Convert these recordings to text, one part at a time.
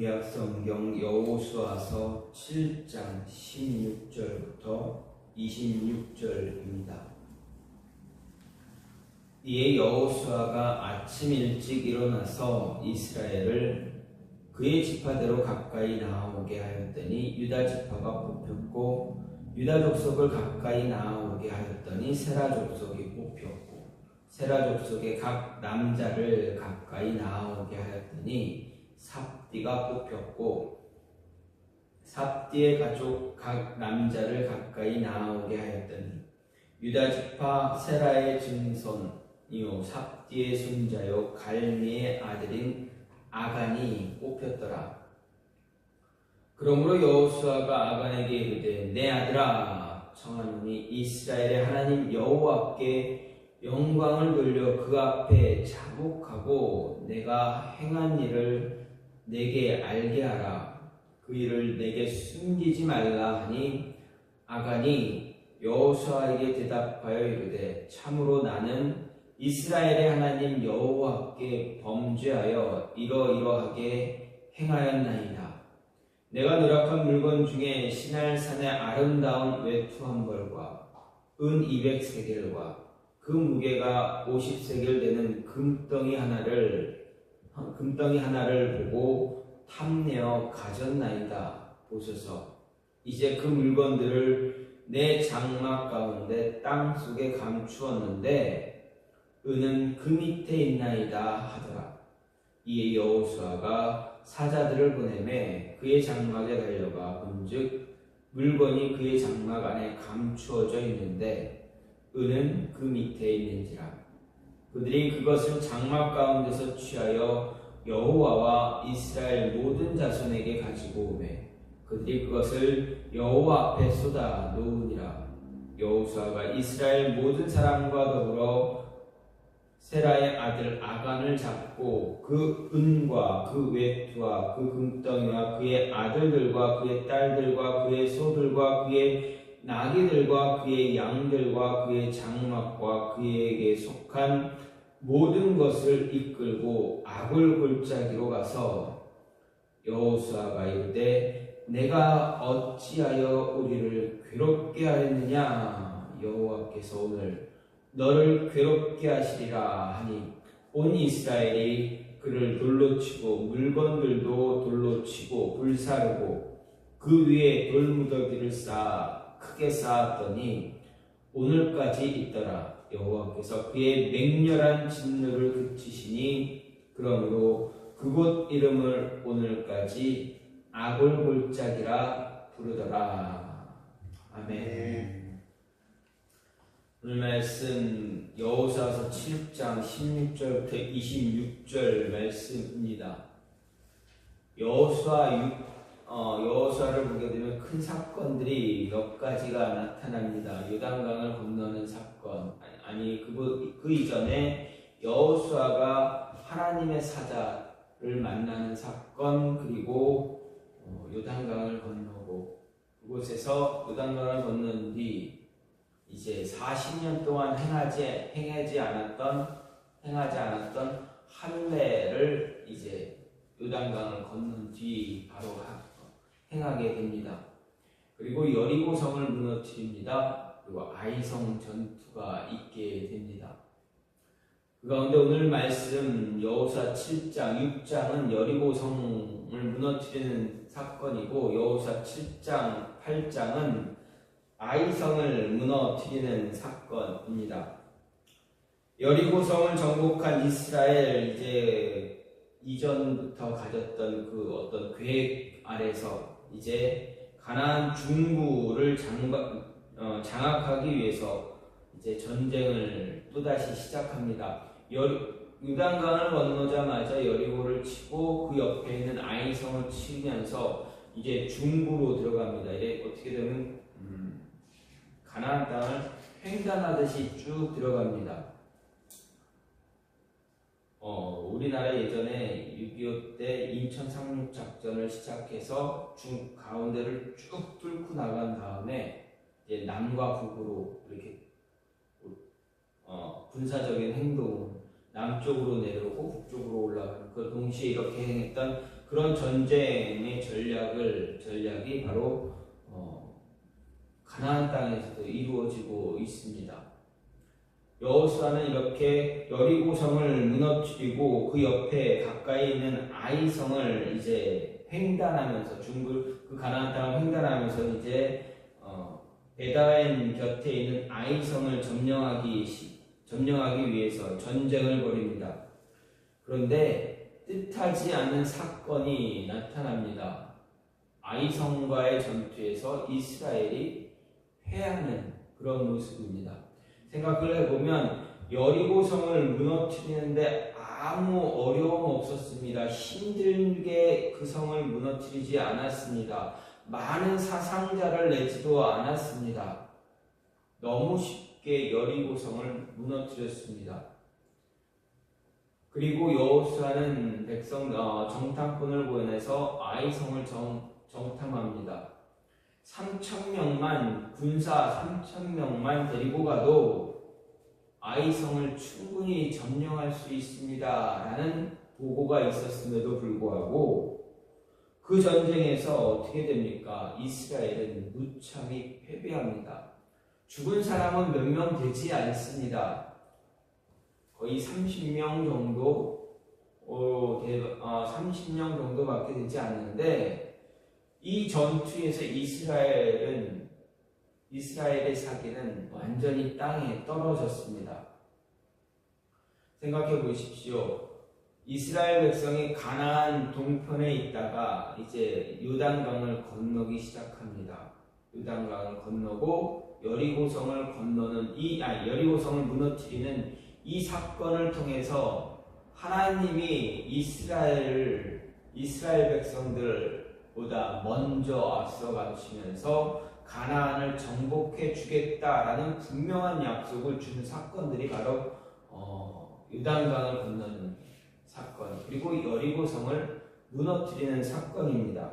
구약 성경 여호수아서 7장 16절부터 26절입니다. 이에 여호수아가 아침 일찍 일어나서 이스라엘을 그의 지파대로 가까이 나아오게 하였더니 유다 지파가 뽑혔고, 유다 족속을 가까이 나아오게 하였더니 세라 족속이 뽑혔고, 세라 족속의 각 남자를 가까이 나아오게 하였더니 삽디가 뽑혔고, 삽디의 가족 각 남자를 가까이 나아오게 하였더니 유다 지파 세라의 증손이요 삽디의 손자요 갈미의 아들인 아간이 뽑혔더라. 그러므로 여호수아가 아간에게 이르되 내 아들아 청하노니 이스라엘의 하나님 여호와께 영광을 돌려 그 앞에 자복하고 내가 행한 일을 내게 알게 하라. 그 일을 내게 숨기지 말라 하니, 아간이 여호수아에게 대답하여 이르되 참으로 나는 이스라엘의 하나님 여호와께 범죄하여 이러이러하게 행하였나이다. 내가 누락한 물건 중에 시날산의 아름다운 외투 한 벌과 은 200세겔과 그 무게가 50세겔 되는 금덩이 하나를 보고 탐내어 가졌나이다. 보소서, 이제 그 물건들을 내 장막 가운데 땅 속에 감추었는데 은은 그 밑에 있나이다 하더라. 이에 여호수아가 사자들을 보내매 그의 장막에 달려가 본즉 물건이 그의 장막 안에 감추어져 있는데 은은 그 밑에 있는지라. 그들이 그것을 장막 가운데서 취하여 여호와와 이스라엘 모든 자손에게 가지고 오매 그들이 그것을 여호와 앞에 쏟아 놓으니라. 여호수아가 이스라엘 모든 사람과 더불어 세라의 아들 아간을 잡고 그 은과 그 외투와 그 금덩이와 그의 아들들과 그의 딸들과 그의 소들과 그의 나귀들과 그의 양들과 그의 장막과 그에게 속한 모든 것을 이끌고 아굴 골짜기로 가서 여호수아가 이르되 내가 어찌하여 우리를 괴롭게 하였느냐. 여호와께서 오늘 너를 괴롭게 하시리라 하니 온 이스라엘이 그를 돌로 치고 물건들도 돌로 치고 불사르고 그 위에 돌무더기를 크게 쌓았더니 오늘까지 있더라. 여호와께서 그의 맹렬한 진노를 그치시니 그러므로 그곳 이름을 오늘까지 아골골짜기라 부르더라. 아멘. 오늘 말씀 여호수아서 7장 16절부터 26절 말씀입니다. 여호수아를 보게 되면 큰 사건들이 몇 가지가 나타납니다. 요단강을 건너는 사건, 그 이전에 여호수아가 하나님의 사자를 만나는 사건, 그리고 요단강을 건너고 그곳에서 요단강을 건넌 뒤 이제 40년 동안 행하지 않았던 할례를 이제 요단강을 건넌 뒤 바로 행하게 됩니다. 그리고 여리고성을 무너뜨립니다. 그리고 아이성 전투가 있게 됩니다. 그 가운데 오늘 말씀 여호수아 7장, 6장은 여리고성을 무너뜨리는 사건이고 여호수아 7장, 8장은 아이성을 무너뜨리는 사건입니다. 여리고성을 정복한 이스라엘 이전부터 가졌던 그 어떤 계획 아래서 이제 가나안 중부를 장악하기 위해서 이제 전쟁을 또다시 시작합니다. 요단강을 건너자마자 여리고를 치고 그 옆에 있는 아이성을 치면서 이제 중부로 들어갑니다. 이제 어떻게 되면 가나안 땅을 횡단하듯이 쭉 들어갑니다. 우리나라 예전에 6.25 때 인천 상륙 작전을 시작해서 가운데를 쭉 뚫고 나간 다음에 이제 남과 북으로 이렇게 군사적인 행동, 남쪽으로 내려오고 북쪽으로 올라가는 그 동시에 이렇게 행했던 그런 전쟁의 전략이 바로 가나안 땅에서도 이루어지고 있습니다. 여호수아는 이렇게 여리고성을 무너뜨리고 그 옆에 가까이 있는 아이성을 이제 횡단하면서 그 가나안 땅을 횡단하면서 이제 베다웬 곁에 있는 아이성을 점령하기 위해서 전쟁을 벌입니다. 그런데 뜻하지 않은 사건이 나타납니다. 아이성과의 전투에서 이스라엘이 패하는 그런 모습입니다. 생각을 해보면 여리고성을 무너뜨리는데 아무 어려움 없었습니다. 힘들게 그 성을 무너뜨리지 않았습니다. 많은 사상자를 내지도 않았습니다. 너무 쉽게 여리고성을 무너뜨렸습니다. 그리고 여호수아는 정탐꾼을 보내서 아이성을 정탐합니다. 군사 3,000명만 데리고 가도 아이성을 충분히 점령할 수 있습니다 라는 보고가 있었음에도 불구하고 그 전쟁에서 어떻게 됩니까? 이스라엘은 무참히 패배합니다. 죽은 사람은 몇 명 되지 않습니다. 거의 30명 정도밖에 되지 않는데 이 전투에서 이스라엘의 사기는 완전히 땅에 떨어졌습니다. 생각해 보십시오. 이스라엘 백성이 가나안 동편에 있다가 이제 요단강을 건너기 시작합니다. 요단강을 건너고 여리고성을 여리고성을 무너뜨리는 이 사건을 통해서 하나님이 이스라엘 백성들보다 먼저 앞서 가시면서 가나안을 정복해 주겠다라는 분명한 약속을 주는 사건들이 바로 요단강을 건너는 사건, 그리고 여리고성을 무너뜨리는 사건입니다.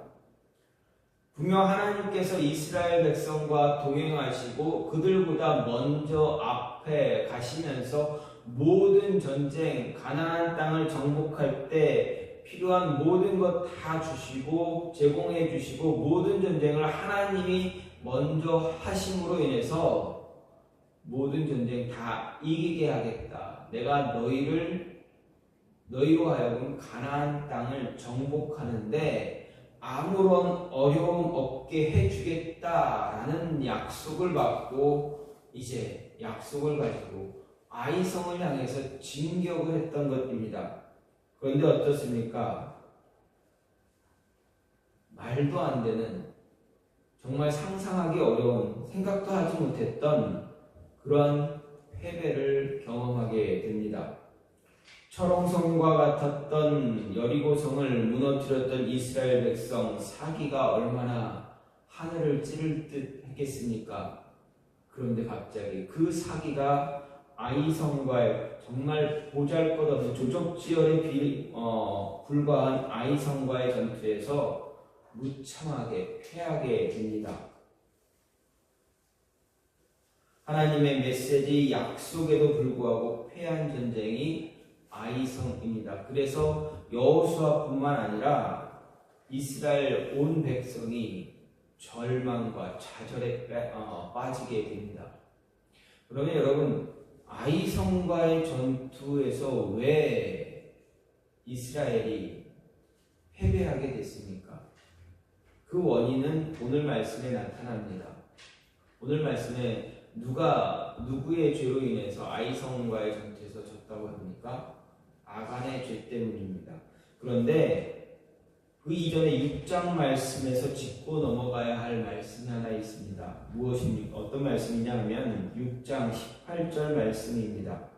분명 하나님께서 이스라엘 백성과 동행하시고 그들보다 먼저 앞에 가시면서 모든 전쟁, 가나안 땅을 정복할 때 필요한 모든 것 다 주시고 제공해 주시고 모든 전쟁을 하나님이 먼저 하심으로 인해서 모든 전쟁 다 이기게 하겠다. 내가 너희로 하여금 가나안 땅을 정복하는데 아무런 어려움 없게 해주겠다라는 약속을 받고 이제 약속을 가지고 아이성을 향해서 진격을 했던 것입니다. 그런데 어떻습니까? 말도 안 되는, 정말 상상하기 어려운, 생각도 하지 못했던 그런 패배를 경험하게 됩니다. 철옹성과 같았던 여리고성을 무너뜨렸던 이스라엘 백성, 사기가 얼마나 하늘을 찌를 듯 했겠습니까? 그런데 갑자기 그 사기가 아이성과의 정말 보잘것없는 조족지혈에 불과한 아이성과의 전투에서 무참하게 패하게 됩니다. 하나님의 메시지 약속에도 불구하고 패한 전쟁이 아이성입니다. 그래서 여호수아뿐만 아니라 이스라엘 온 백성이 절망과 좌절에 빠지게 됩니다. 그러면 여러분, 아이성과의 전투에서 왜 이스라엘이 패배하게 됐습니까? 그 원인은 오늘 말씀에 나타납니다. 오늘 말씀에 누구의 죄로 인해서 아이성과의 전투에서 졌다고 합니까? 아간의 죄 때문입니다. 그런데 그 이전에 6장 말씀에서 짚고 넘어가야 할 말씀이 하나 있습니다. 무엇입니까? 어떤 말씀이냐 하면 6장 18절 말씀입니다.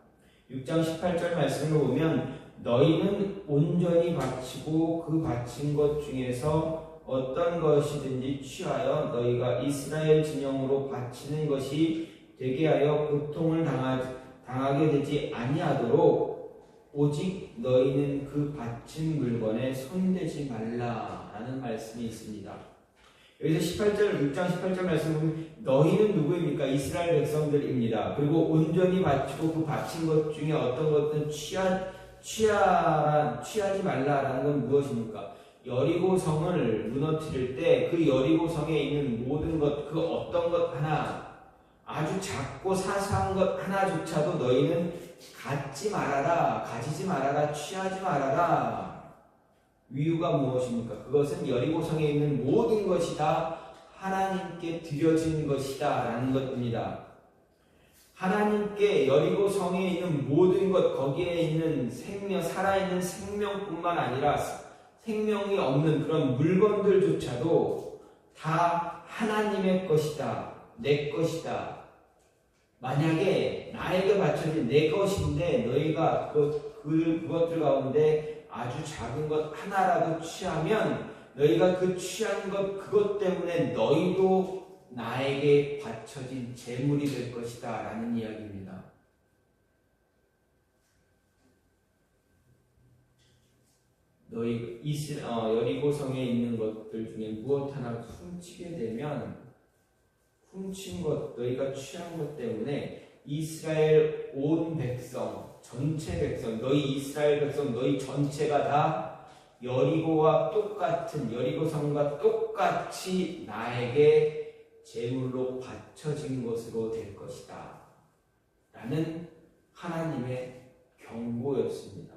6장 18절 말씀을 보면 너희는 온전히 바치고 그 바친 것 중에서 어떤 것이든지 취하여 너희가 이스라엘 진영으로 바치는 것이 되게 하여 고통을 당하게 되지 아니하도록 오직 너희는 그 바친 물건에 손대지 말라라는 말씀이 있습니다. 여기서 6장 18절 말씀을 보면 너희는 누구입니까? 이스라엘 백성들입니다. 그리고 온전히 바치고 그 바친 것 중에 어떤 것든 취하지 말라라는 건 무엇입니까? 여리고 성을 무너뜨릴 때 그 여리고 성에 있는 모든 것, 그 어떤 것 하나, 아주 작고 사소한 것 하나조차도 너희는 갖지 말아라, 가지지 말아라, 취하지 말아라. 이유가 무엇입니까? 그것은 여리고 성에 있는 모든 것이 다 하나님께 드려진 것이다 라는 것입니다. 하나님께 여리고 성에 있는 모든 것, 거기에 있는 생명, 살아있는 생명뿐만 아니라 생명이 없는 그런 물건들조차도 다 하나님의 것이다, 내 것이다. 만약에 나에게 바쳐진 내 것인데 너희가 그것들 가운데 아주 작은 것 하나라도 취하면 너희가 그 취한 것, 그것 때문에 너희도 나에게 바쳐진 재물이 될 것이다 라는 이야기입니다. 너희 여리고성에 있는 것들 중에 무엇 하나 훔치게 되면 훔친 것, 너희가 취한 것 때문에 이스라엘 온 백성, 전체 백성, 너희 이스라엘 백성, 너희 전체가 다 여리고와 똑같은, 여리고성과 똑같이 나에게 제물로 바쳐진 것으로 될 것이다 라는 하나님의 경고였습니다.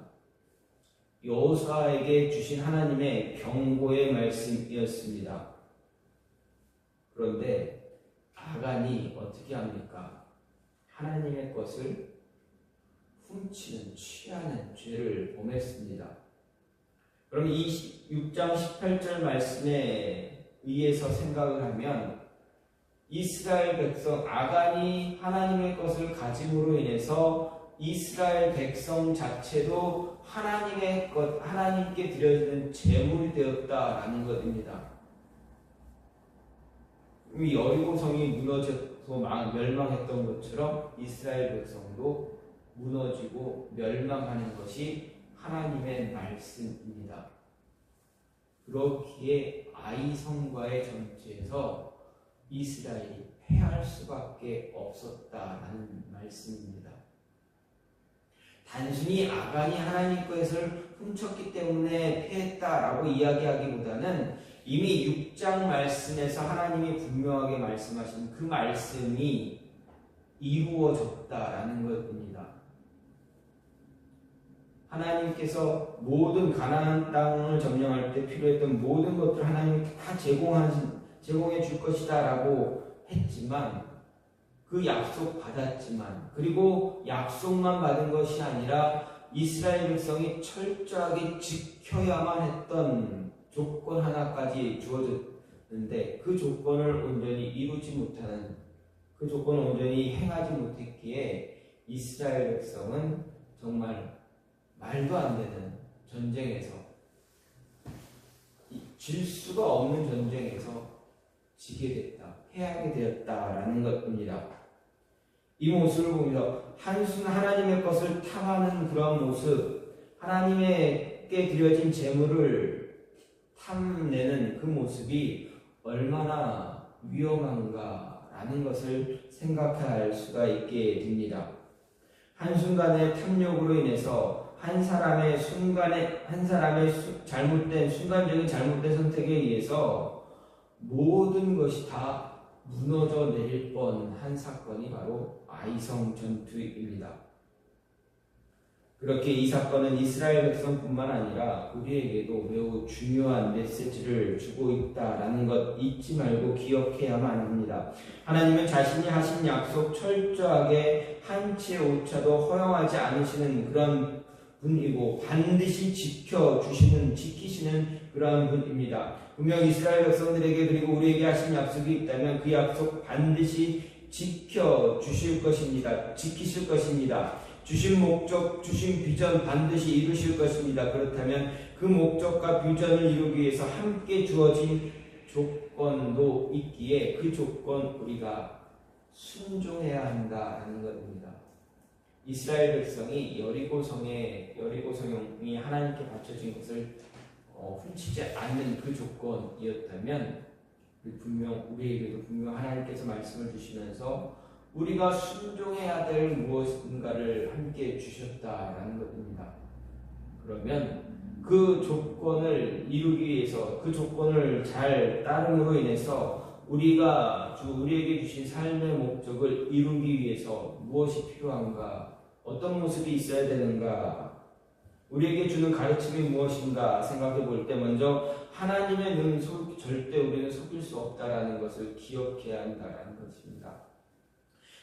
여호수아에게 주신 하나님의 경고의 말씀이었습니다. 그런데 아간이 어떻게 합니까? 하나님의 것을 훔치는, 취하는 죄를 범했습니다. 그럼 이 6장 18절 말씀에 의해서 생각을 하면 이스라엘 백성 아간이 하나님의 것을 가짐으로 인해서 이스라엘 백성 자체도 하나님의 것, 하나님께 드려지는 제물이 되었다라는 것입니다. 이 여리고성이 무너져서 멸망했던 것처럼 이스라엘 백성도 무너지고 멸망하는 것이 하나님의 말씀입니다. 그렇기에 아이성과의 전투에서 이스라엘이 패할 수밖에 없었다라는 말씀입니다. 단순히 아간이 하나님 것을 훔쳤기 때문에 패했다라고 이야기하기보다는 이미 6장 말씀에서 하나님이 분명하게 말씀하신 그 말씀이 이루어졌다라는 것입니다. 하나님께서 모든 가나안 땅을 점령할 때 필요했던 모든 것들을 하나님께 다 제공해 줄 것이다 라고 했지만, 그 약속 받았지만, 그리고 약속만 받은 것이 아니라 이스라엘 백성이 철저하게 지켜야만 했던 조건 하나까지 주어졌는데 그 조건을 온전히 이루지 못하는, 그 조건을 온전히 행하지 못했기에 이스라엘 백성은 정말 말도 안 되는 전쟁에서, 질 수가 없는 전쟁에서 지게 됐다, 패하게 되었다라는 것입니다. 이 모습을 보면서 한순 하나님의 것을 탐하는 그런 모습, 하나님께 드려진 재물을 탐내는 그 모습이 얼마나 위험한가라는 것을 생각할 수가 있게 됩니다. 한순간의 탐욕으로 인해서 한 사람의 잘못된, 순간적인 잘못된 선택에 의해서 모든 것이 다 무너져 내릴 뻔한 사건이 바로 아이성 전투입니다. 그렇게 이 사건은 이스라엘 백성뿐만 아니라 우리에게도 매우 중요한 메시지를 주고 있다라는 것 잊지 말고 기억해야만 합니다. 하나님은 자신이 하신 약속 철저하게 한치의 오차도 허용하지 않으시는 그런 분이고 반드시 지키시는 그런 분입니다. 분명 이스라엘 백성들에게 그리고 우리에게 하신 약속이 있다면 그 약속 반드시 지켜주실 것입니다. 지키실 것입니다. 주신 목적, 주신 비전 반드시 이루실 것입니다. 그렇다면 그 목적과 비전을 이루기 위해서 함께 주어진 조건도 있기에 그 조건 우리가 순종해야 한다는 것입니다. 이스라엘 백성이 여리고성이 하나님께 바쳐진 것을 훔치지 않는 그 조건이었다면 우리에게도 분명 하나님께서 말씀을 주시면서 우리가 순종해야 될 무엇인가를 함께 주셨다라는 것입니다. 그러면 그 조건을 이루기 위해서 그 조건을 잘 따름으로 인해서 우리에게 주신 삶의 목적을 이루기 위해서 무엇이 필요한가? 어떤 모습이 있어야 되는가? 우리에게 주는 가르침이 무엇인가 생각해 볼 때 먼저 하나님의 눈 절대 우리는 속일 수 없다라는 것을 기억해야 한다라는 것입니다.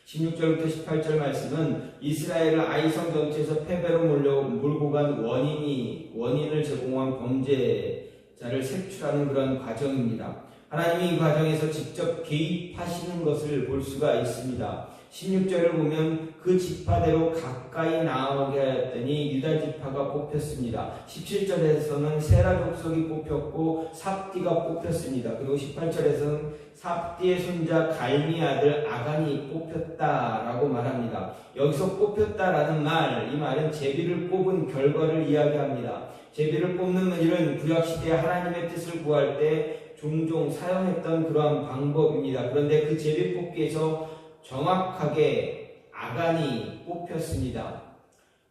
16절부터 18절 말씀은 이스라엘을 아이성 전체에서 패배로 몰고 간 원인을 제공한 범죄자를 색출하는 그런 과정입니다. 하나님이 이 과정에서 직접 개입하시는 것을 볼 수가 있습니다. 16절을 보면 그 지파대로 가까이 나아오게 하였더니 유다 지파가 뽑혔습니다. 17절에서는 세라 족속이 뽑혔고 삽디가 뽑혔습니다. 그리고 18절에서는 삽디의 손자 갈미 아들 아간이 뽑혔다라고 말합니다. 여기서 뽑혔다라는 이 말은 제비를 뽑은 결과를 이야기합니다. 제비를 뽑는 일은 구약시대에 하나님의 뜻을 구할 때 종종 사용했던 그러한 방법입니다. 그런데 그 제비 뽑기에서 정확하게 아간이 뽑혔습니다.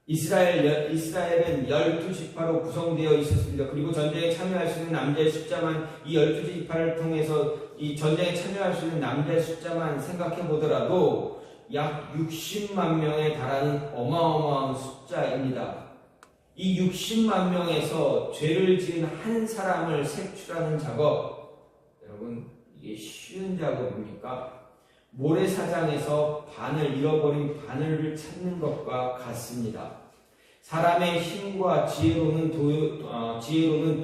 이스라엘은 12지파로 구성되어 있었습니다. 그리고 전쟁에 참여할 수 있는 남자의 숫자만 이 12지파를 통해서 이 전쟁에 참여할 수 있는 남자의 숫자만 생각해 보더라도 약 60만 명에 달하는 어마어마한 숫자입니다. 이 60만 명에서 죄를 지은 한 사람을 색출하는 작업, 여러분 이게 쉬운 작업입니까? 모래사장에서 잃어버린 바늘을 찾는 것과 같습니다. 사람의 힘과 지혜로는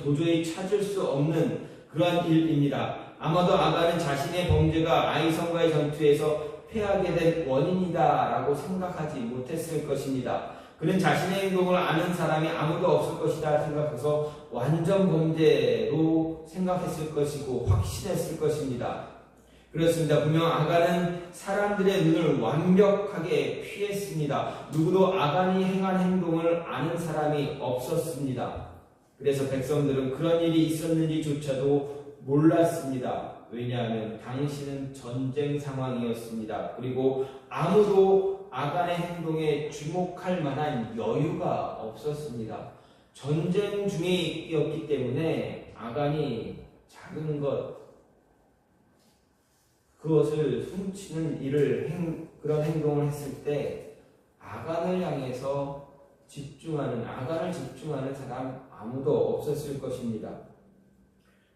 도저히 찾을 수 없는 그러한 일입니다. 아마도 아간은 자신의 범죄가 아이성과의 전투에서 패하게 된 원인이다라고 생각하지 못했을 것입니다. 그는 자신의 행동을 아는 사람이 아무도 없을 것이다 생각해서 완전 범죄로 생각했을 것이고 확신했을 것입니다. 그렇습니다. 분명 아간은 사람들의 눈을 완벽하게 피했습니다. 누구도 아간이 행한 행동을 아는 사람이 없었습니다. 그래서 백성들은 그런 일이 있었는지조차도 몰랐습니다. 왜냐하면 당시는 전쟁 상황이었습니다. 그리고 아무도 아간의 행동에 주목할 만한 여유가 없었습니다. 전쟁 중이었기 때문에 아간이 작은 그것을 훔치는 그런 행동을 했을 때 아간을 향해서 아간을 집중하는 사람 아무도 없었을 것입니다.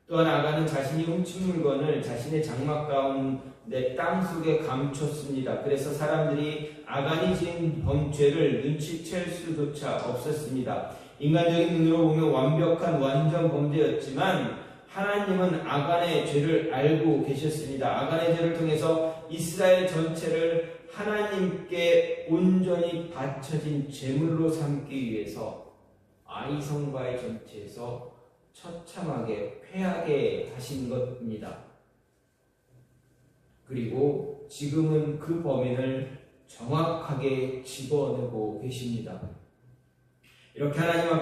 또한 아간은 자신이 훔친 물건을 자신의 장막 가운데 땅속에 감췄습니다. 그래서 사람들이 아간이 지은 범죄를 눈치챌 수조차 없었습니다. 인간적인 눈으로 보면 완전 범죄였지만 하나님은 아간의 죄를 알고 계셨습니다. 아간의 죄를 통해서 이스라엘 전체를 하나님께 온전히 바쳐진 제물로 삼기 위해서 아이성과의 전투에서 처참하게 패하게 하신 것입니다. 그리고 지금은 그 범인을 정확하게 집어내고 계십니다. 이렇게 하나님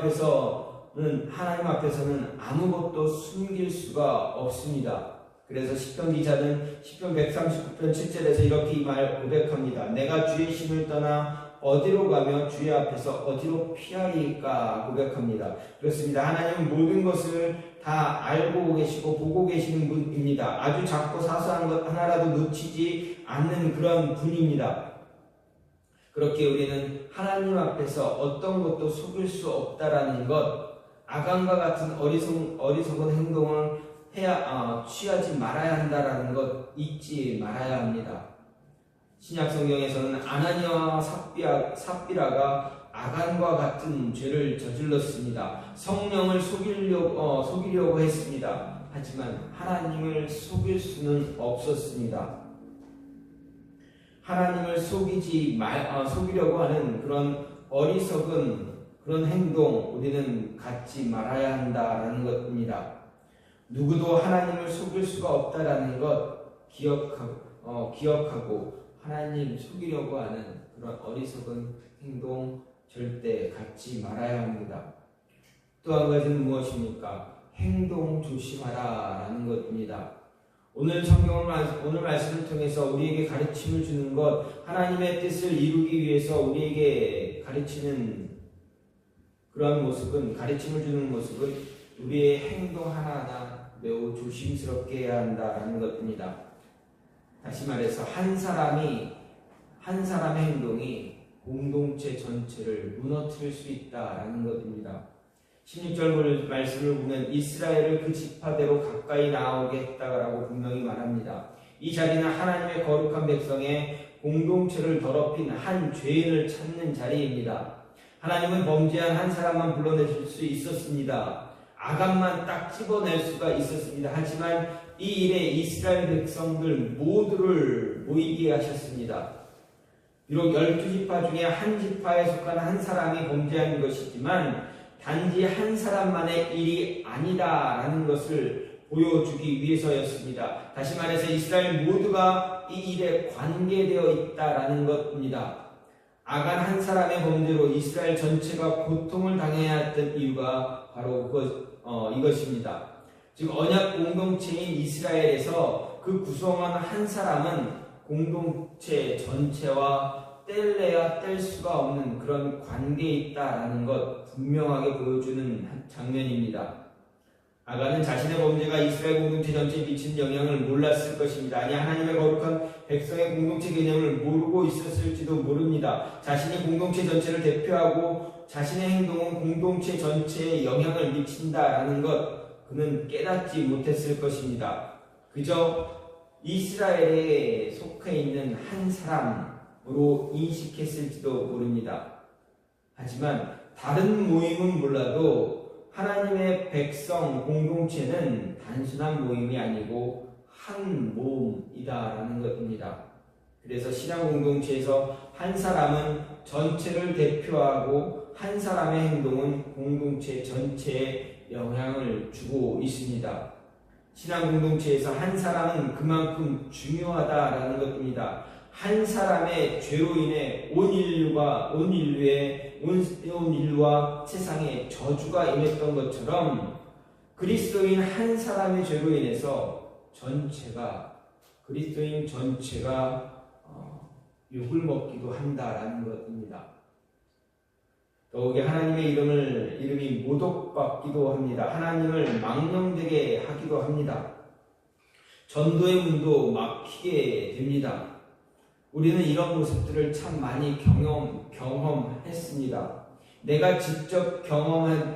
앞에서는 아무것도 숨길 수가 없습니다. 그래서 시편 기자는 시편 139편 7절에서 이렇게 이 말 고백합니다. 내가 주의 신을 떠나 어디로 가며 주의 앞에서 어디로 피하리까 고백합니다. 그렇습니다. 하나님은 모든 것을 다 알고 계시고 보고 계시는 분입니다. 아주 작고 사소한 것 하나라도 놓치지 않는 그런 분입니다. 그렇게 우리는 하나님 앞에서 어떤 것도 속일 수 없다라는 것, 아간과 같은 어리석은 행동을 취하지 말아야 한다라는 것 잊지 말아야 합니다. 신약 성경에서는 아나니아와 삽비라가 아간과 같은 죄를 저질렀습니다. 성령을 속이려고 했습니다. 하지만 하나님을 속일 수는 없었습니다. 하나님을 속이려고 하는 그런 어리석은 그런 행동 우리는 갖지 말아야 한다라는 것입니다. 누구도 하나님을 속일 수가 없다라는 것 기억하고 하나님 속이려고 하는 그런 어리석은 행동 절대 갖지 말아야 합니다. 또 한 가지는 무엇입니까? 행동 조심하라 라는 것입니다. 오늘 말씀을 통해서 우리에게 가르침을 주는 것, 하나님의 뜻을 이루기 위해서 우리에게 가르치는 그러한 모습은, 가르침을 주는 모습은 우리의 행동 하나하나 매우 조심스럽게 해야 한다라는 것입니다. 다시 말해서 한 사람의 행동이 공동체 전체를 무너뜨릴 수 있다라는 것입니다. 16절 말씀을 보면 이스라엘을 그 지파대로 가까이 나오게 했다라고 분명히 말합니다. 이 자리는 하나님의 거룩한 백성의 공동체를 더럽힌 한 죄인을 찾는 자리입니다. 하나님은 범죄한 한 사람만 불러내실 수 있었습니다. 아간만 딱 집어낼 수가 있었습니다. 하지만 이 일에 이스라엘 백성들 모두를 모이게 하셨습니다. 비록 12지파 중에 한 지파에 속한 한 사람이 범죄한 것이지만 단지 한 사람만의 일이 아니다라는 것을 보여주기 위해서였습니다. 다시 말해서 이스라엘 모두가 이 일에 관계되어 있다라는 것입니다. 아간 한 사람의 범죄로 이스라엘 전체가 고통을 당해야 했던 이유가 바로 이것입니다. 즉 언약 공동체인 이스라엘에서 그 구성원 한 사람은 공동체 전체와 뗄래야 뗄 수가 없는 그런 관계에 있다라는 것 분명하게 보여주는 장면입니다. 아간은 자신의 범죄가 이스라엘 공동체 전체에 미친 영향을 몰랐을 것입니다. 아니 하나님의 거룩한 백성의 공동체 개념을 모르고 있었을지도 모릅니다. 자신이 공동체 전체를 대표하고 자신의 행동은 공동체 전체에 영향을 미친다라는 것 그는 깨닫지 못했을 것입니다. 그저 이스라엘에 속해 있는 한 사람으로 인식했을지도 모릅니다. 하지만 다른 모임은 몰라도 하나님의 백성 공동체는 단순한 모임이 아니고 한 모음이다라는 것입니다. 그래서 신앙 공동체에서 한 사람은 전체를 대표하고 한 사람의 행동은 공동체 전체에 영향을 주고 있습니다. 신앙 공동체에서 한 사람은 그만큼 중요하다라는 것입니다. 한 사람의 죄로 인해 온 인류와 세상에 저주가 임했던 것처럼 그리스도인 한 사람의 죄로 인해서 그리스도인 전체가 욕을 먹기도 한다라는 것입니다. 더욱이 하나님의 이름이 모독받기도 합니다. 하나님을 망령되게 하기도 합니다. 전도의 문도 막히게 됩니다. 우리는 이런 모습들을 참 많이 경험했습니다. 내가 직접 경험하게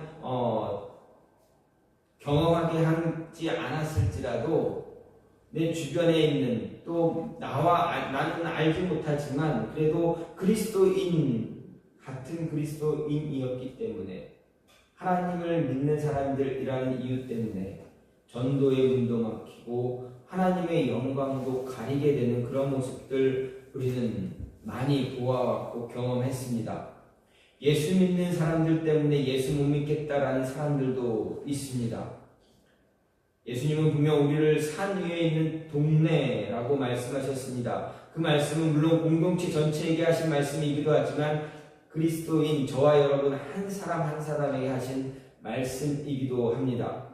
하지 않았을지라도 내 주변에 있는 또 나는 알지 못하지만 그래도 같은 그리스도인이었기 때문에 하나님을 믿는 사람들이라는 이유 때문에 전도의 문도 막히고 하나님의 영광도 가리게 되는 그런 모습들 우리는 많이 보아왔고 경험했습니다. 예수 믿는 사람들 때문에 예수 못 믿겠다라는 사람들도 있습니다. 예수님은 분명 우리를 산 위에 있는 동네라고 말씀하셨습니다. 그 말씀은 물론 공동체 전체에게 하신 말씀이기도 하지만 그리스도인 저와 여러분 한 사람 한 사람에게 하신 말씀이기도 합니다.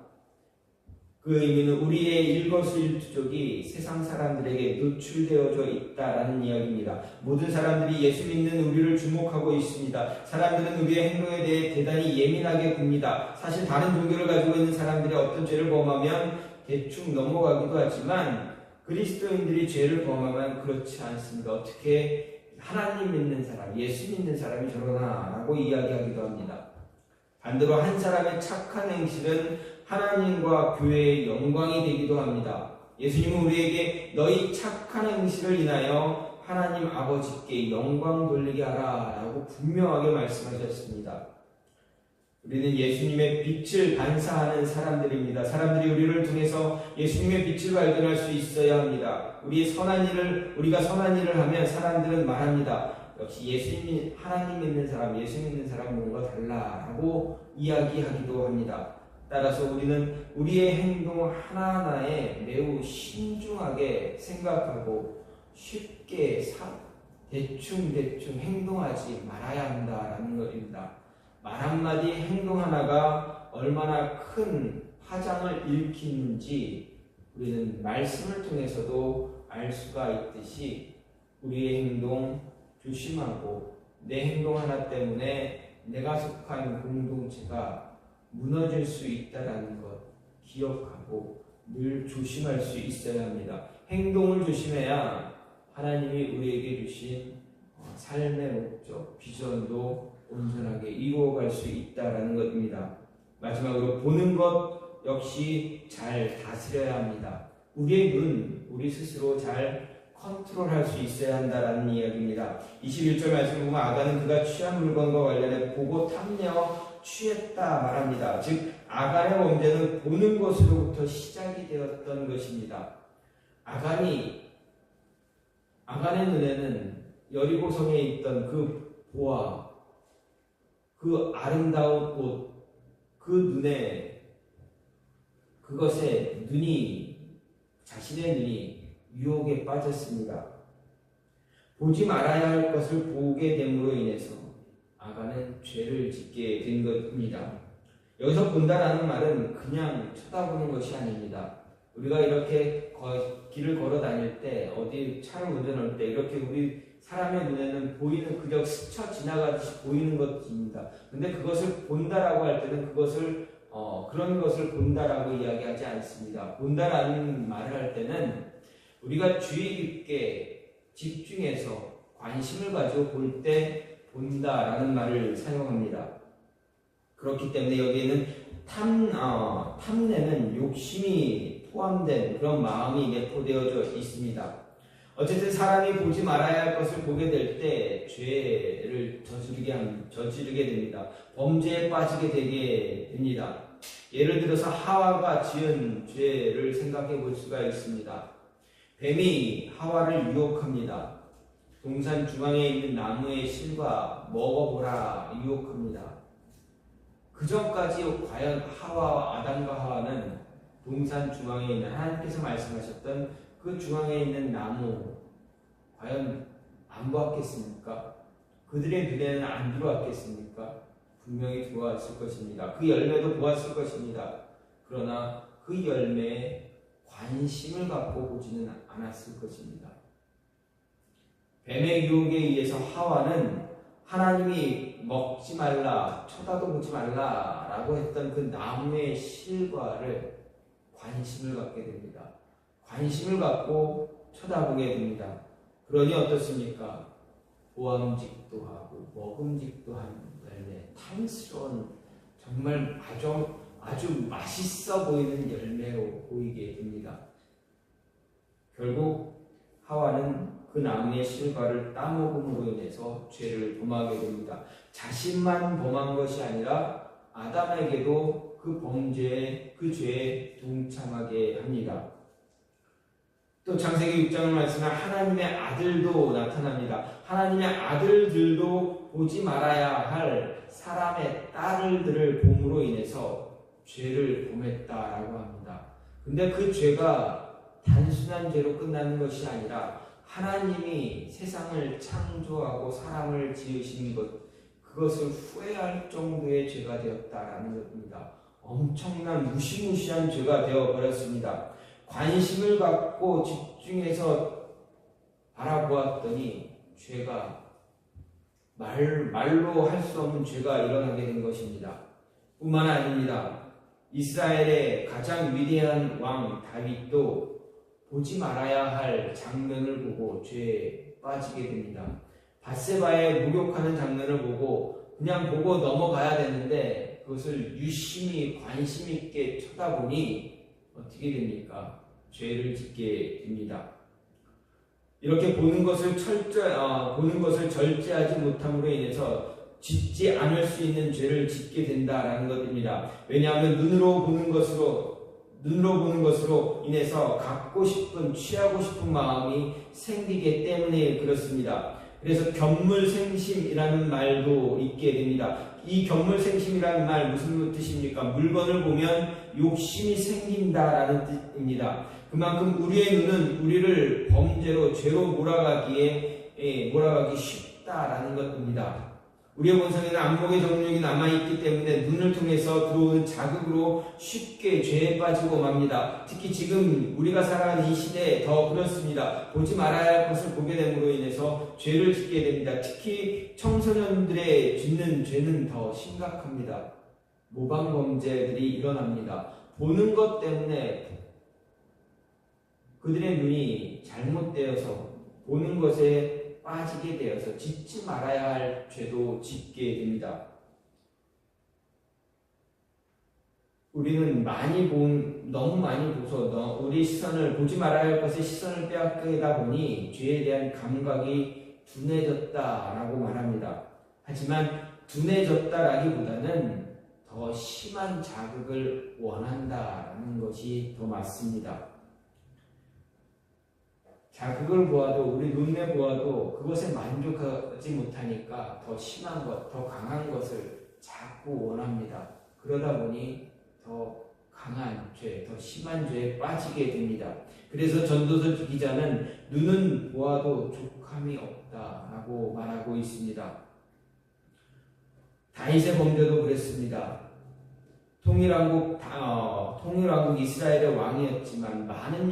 그 의미는 우리의 일거수일투족이 세상 사람들에게 노출되어져 있다라는 이야기입니다. 모든 사람들이 예수 믿는 우리를 주목하고 있습니다. 사람들은 우리의 행동에 대해 대단히 예민하게 봅니다. 사실 다른 종교를 가지고 있는 사람들이 어떤 죄를 범하면 대충 넘어가기도 하지만 그리스도인들이 죄를 범하면 그렇지 않습니다. 어떻게 하나님 믿는 사람, 예수 믿는 사람이 저러나 라고 이야기하기도 합니다. 반대로 한 사람의 착한 행실은 하나님과 교회의 영광이 되기도 합니다. 예수님은 우리에게 너희 착한 행실을 인하여 하나님 아버지께 영광 돌리게 하라 라고 분명하게 말씀하셨습니다. 우리는 예수님의 빛을 반사하는 사람들입니다. 사람들이 우리를 통해서 예수님의 빛을 발견할 수 있어야 합니다. 우리가 선한 일을 하면 사람들은 말합니다. 역시 하나님 믿는 사람, 예수 믿는 사람 뭔가 달라라고 이야기하기도 합니다. 따라서 우리는 우리의 행동 하나하나에 매우 신중하게 생각하고 쉽게 대충 행동하지 말아야 한다라는 것입니다. 말 한마디 행동 하나가 얼마나 큰 파장을 일으키는지 우리는 말씀을 통해서도 알 수가 있듯이 우리의 행동 조심하고 내 행동 하나 때문에 내가 속한 공동체가 무너질 수 있다는 것 기억하고 늘 조심할 수 있어야 합니다. 행동을 조심해야 하나님이 우리에게 주신 삶의 목적, 비전도 온전하게 이루어갈 수 있다는 것입니다. 마지막으로 보는 것 역시 잘 다스려야 합니다. 우리의 눈, 우리 스스로 잘 컨트롤할 수 있어야 한다는 이야기입니다. 21절 말씀을 보면 아간은 그가 취한 물건과 관련해 보고 탐내어 취했다 말합니다. 즉 아간의 범죄는 보는 것으로부터 시작이 되었던 것입니다. 아간의 눈에는 여리고성에 있던 그 보화, 그 아름다운 옷, 그 눈에 그것에 자신의 눈이 유혹에 빠졌습니다. 보지 말아야 할 것을 보게 됨으로 인해서 아간은 죄를 짓게 된 것입니다. 여기서 본다라는 말은 그냥 쳐다보는 것이 아닙니다. 우리가 이렇게 길을 걸어 다닐 때, 어디 차를 운전할 때 이렇게 우리 사람의 눈에는 보이는 그저 스쳐 지나가듯이 보이는 것입니다. 근데 그것을 본다라고 할 때는 그런 것을 본다라고 이야기하지 않습니다. 본다라는 말을 할 때는 우리가 주의 깊게 집중해서 관심을 가지고 볼 때 본다라는 말을 사용합니다. 그렇기 때문에 여기에는 탐내는 욕심이 포함된 그런 마음이 내포되어져 있습니다. 어쨌든 사람이 보지 말아야 할 것을 보게 될 때 죄를 저지르게 됩니다. 범죄에 빠지게 되게 됩니다. 예를 들어서 하와가 지은 죄를 생각해 볼 수가 있습니다. 뱀이 하와를 유혹합니다. 동산 중앙에 있는 나무의 실과 먹어보라 유혹합니다. 그 전까지 과연 아담과 하와는 동산 중앙에 있는 하나님께서 말씀하셨던 그 중앙에 있는 나무 과연 안 보았겠습니까? 그들의 눈에는 안 들어왔겠습니까? 분명히 들어왔을 것입니다. 그 열매도 보았을 것입니다. 그러나 그 열매에 관심을 갖고 보지는 않았을 것입니다. 뱀의 유혹에 의해서 하와는 하나님이 먹지 말라, 쳐다도 보지 말라라고 했던 그 나무의 실과를 관심을 갖게 됩니다. 관심을 갖고 쳐다보게 됩니다. 그러니 어떻습니까? 보암직도 하고 먹음직도 한 열매, 탐스러운 정말 아주 맛있어 보이는 열매로 보이게 됩니다. 결국 하와는 그 나무의 실과를 따먹음으로 인해서 죄를 범하게 됩니다. 자신만 범한 것이 아니라 아담에게도 그 죄에 동참하게 합니다. 또 창세기 6장을 말씀하면 하나님의 아들도 나타납니다. 하나님의 아들들도 보지 말아야 할 사람의 딸들을 봄으로 인해서 죄를 범했다라고 합니다. 근데 그 죄가 단순한 죄로 끝나는 것이 아니라 하나님이 세상을 창조하고 사람을 지으신 그것을 후회할 정도의 죄가 되었다라는 것입니다. 엄청난 무시무시한 죄가 되어버렸습니다. 관심을 갖고 집중해서 바라보았더니 죄가 말로 할 수 없는 죄가 일어나게 된 것입니다. 뿐만 아닙니다. 이스라엘의 가장 위대한 왕 다윗도 보지 말아야 할 장면을 보고 죄에 빠지게 됩니다. 밧세바의 목욕하는 장면을 보고 그냥 보고 넘어가야 되는데 그것을 유심히 관심 있게 쳐다보니 어떻게 됩니까? 죄를 짓게 됩니다. 이렇게 보는 것을 절제하지 못함으로 인해서 짓지 않을 수 있는 죄를 짓게 된다라는 것입니다. 왜냐하면 눈으로 보는 것으로 인해서 취하고 싶은 마음이 생기기 때문에 그렇습니다. 그래서 견물생심이라는 말도 있게 됩니다. 이 견물생심이라는 말 무슨 뜻입니까? 물건을 보면 욕심이 생긴다라는 뜻입니다. 그만큼 우리의 눈은 우리를 범죄로 죄로 몰아가기 쉽다라는 것입니다. 우리의 본성에는 안목의 정욕이 남아있기 때문에 눈을 통해서 들어오는 자극으로 쉽게 죄에 빠지고 맙니다. 특히 지금 우리가 살아가는 이 시대에 더 그렇습니다. 보지 말아야 할 것을 보게 됨으로 인해서 죄를 짓게 됩니다. 특히 청소년들의 짓는 죄는 더 심각합니다. 모방범죄들이 일어납니다. 보는 것 때문에 그들의 눈이 잘못되어서 보는 것에 빠지게 되어서 짓지 말아야 할 죄도 짓게 됩니다. 우리는 너무 많이 보서 우리 시선을 보지 말아야 할 것에 시선을 빼앗기다 보니 죄에 대한 감각이 둔해졌다라고 말합니다. 하지만 둔해졌다라기보다는 더 심한 자극을 원한다라는 것이 더 맞습니다. 자극을 보아도 우리 눈에 보아도 그것에 만족하지 못하니까 더 심한 것, 더 강한 것을 자꾸 원합니다. 그러다 보니 더 강한 죄, 더 심한 죄에 빠지게 됩니다. 그래서 전도서 기자는 눈은 보아도 족함이 없다라고 말하고 있습니다. 다윗의 범죄도 그랬습니다. 통일왕국 이스라엘의 왕이었지만 많은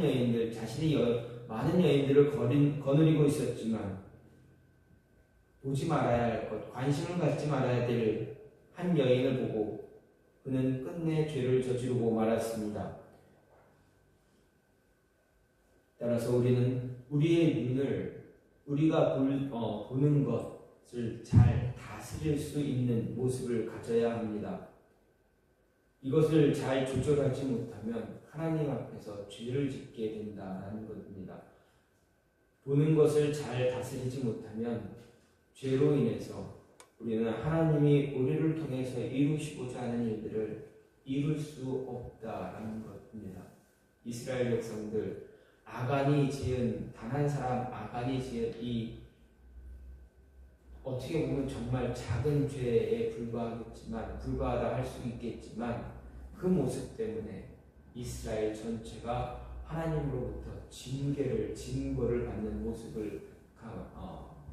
여인들을 거느리고 있었지만 보지 말아야 할 것, 관심을 갖지 말아야 될 한 여인을 보고 그는 끝내 죄를 저지르고 말았습니다. 따라서 우리는 우리의 눈을 우리가 보는 것을 잘 다스릴 수 있는 모습을 가져야 합니다. 이것을 잘 조절하지 못하면 하나님 앞에서 죄를 짓게 된다는 것입니다. 보는 것을 잘 다스리지 못하면 죄로 인해서 우리는 하나님이 우리를 통해서 이루시고자 하는 일들을 이룰 수 없다라는 것입니다. 이스라엘 백성들 아간이 지은 단 한 사람 아간이 지은 이 어떻게 보면 정말 작은 죄에 불과하다 할 수 있겠지만 그 모습 때문에 이스라엘 전체가 하나님으로부터 징벌을 받는 모습을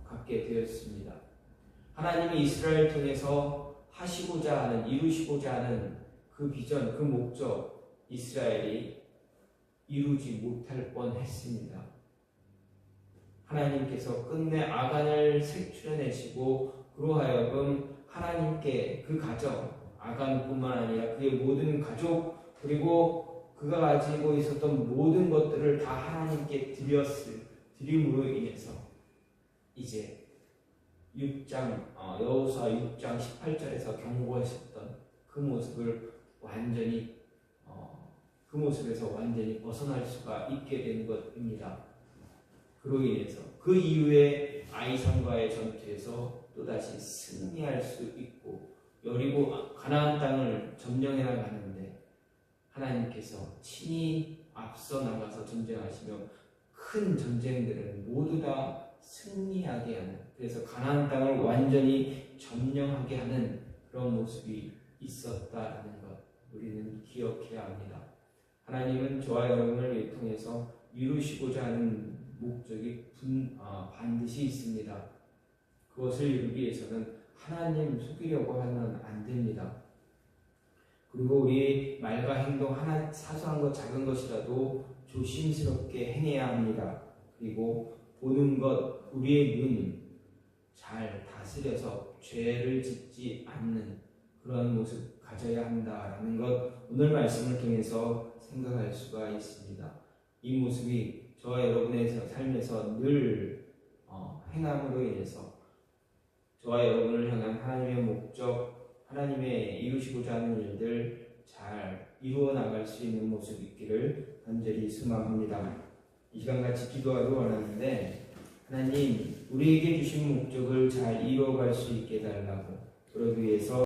갖게 되었습니다. 하나님이 이스라엘 통해서 이루시고자 하는 그 비전, 그 목적 이스라엘이 이루지 못할 뻔했습니다. 하나님께서 끝내 아간을 색출해내시고 그로 하여금 하나님께 그 가정, 아간뿐만 아니라 그의 모든 가족 그리고 그가 가지고 있었던 모든 것들을 다 하나님께 드림으로 인해서 이제 여호수아 6장 18절에서 경고하셨던 그 모습에서 완전히 벗어날 수가 있게 된 것입니다. 그로 인해서 그 이후에 아이산과의 전투에서 또다시 승리할 수 있고 여리고 가나안 땅을 점령해 나가는데 하나님께서 친히 앞서 나가서 전쟁하시며 큰 전쟁들을 모두 다 승리하게 하는, 그래서 가나안 땅을 완전히 점령하게 하는 그런 모습이 있었다라는 것 우리는 기억해야 합니다. 하나님은 저와 여러분을 통해서 이루시고자 하는 목적이 반드시 있습니다. 그것을 이루기 위해서는 하나님 속이려고 하면 안 됩니다. 그리고 우리의 말과 행동 사소한 것 작은 것이라도 조심스럽게 행해야 합니다. 그리고 보는 것, 우리의 눈 잘 다스려서 죄를 짓지 않는 그런 모습 가져야 한다라는 것 오늘 말씀을 통해서 생각할 수가 있습니다. 이 모습이 저와 여러분의 삶에서 늘 행함으로 인해서 저와 여러분을 향한 하나님의 목적, 하나님의 이루시고자 하는 일들 잘 이루어 나갈 수 있는 모습 있기를 간절히 소망합니다. 이 시간 같이 기도하기 원하는데 하나님 우리에게 주신 목적을 잘 이루어갈 수 있게 해달라고, 그러기 위해서